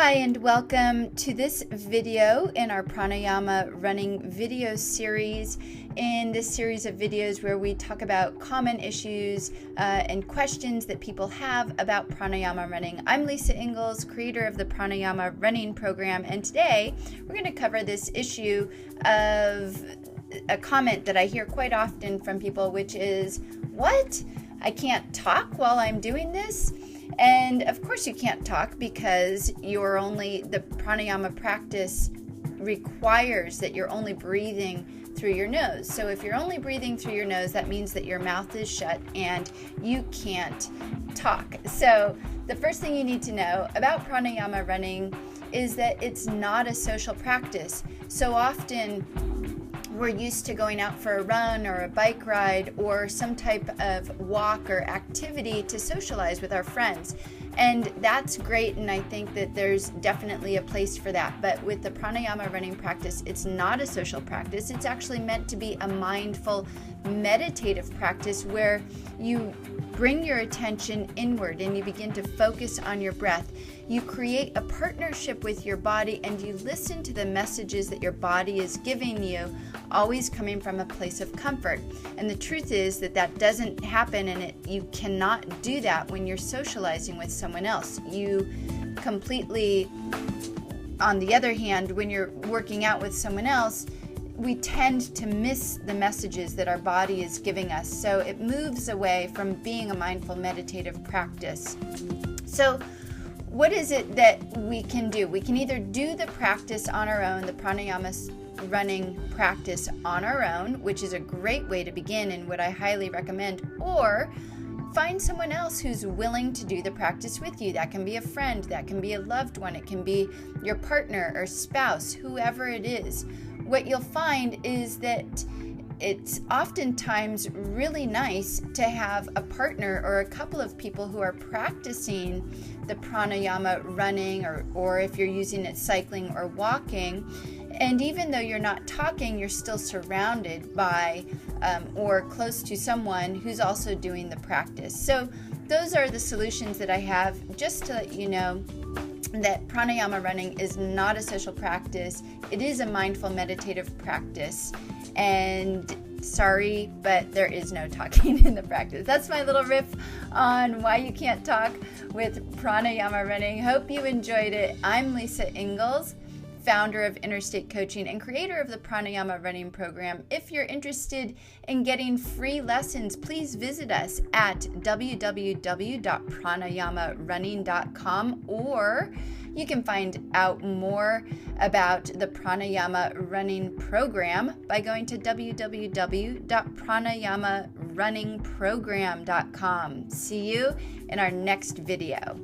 Hi and welcome to this video in our Pranayama running video series. In this series of videos where we talk about common issues and questions that people have about Pranayama running. I'm Lisa Ingalls, creator of the Pranayama running program, and today we're going to cover this issue of a comment that I hear quite often from people, which is, what? I can't talk while I'm doing this? And of course you can't talk because the pranayama practice requires that you're only breathing through your nose. So if you're only breathing through your nose, that means that your mouth is shut and you can't talk. So the first thing you need to know about pranayama running is that it's not a social practice. So often we're used to going out for a run or a bike ride or some type of walk or activity to socialize with our friends. And that's great, and I think that there's definitely a place for that. But with the pranayama running practice, it's not a social practice. It's actually meant to be a mindful, meditative practice where you bring your attention inward and you begin to focus on your breath. You create a partnership with your body and you listen to the messages that your body is giving you, always coming from a place of comfort. And the truth is that doesn't happen, and you cannot do that when you're socializing with someone else. You completely, on the other hand, when you're working out with someone else, we tend to miss the messages that our body is giving us. So it moves away from being a mindful meditative practice. So what is it that we can do? We can either do the practice on our own, the pranayama running practice on our own, which is a great way to begin and what I highly recommend, or find someone else who's willing to do the practice with you. That can be a friend, that can be a loved one, it can be your partner or spouse, whoever it is. What you'll find is that it's oftentimes really nice to have a partner or a couple of people who are practicing the pranayama running, or if you're using it cycling or walking. And even though you're not talking, you're still surrounded by or close to someone who's also doing the practice. So those are the solutions that I have, just to let you know that pranayama running is not a social practice. It is a mindful meditative practice. And sorry, but there is no talking in the practice. That's my little riff on why you can't talk with pranayama running. Hope you enjoyed it. I'm Lisa Ingalls, founder of Interstate Coaching and creator of the Pranayama running program. If you're interested in getting free lessons, please visit us at www.pranayamarunning.com, or you can find out more about the Pranayama running program by going to www.pranayamarunningprogram.com. See you in our next video.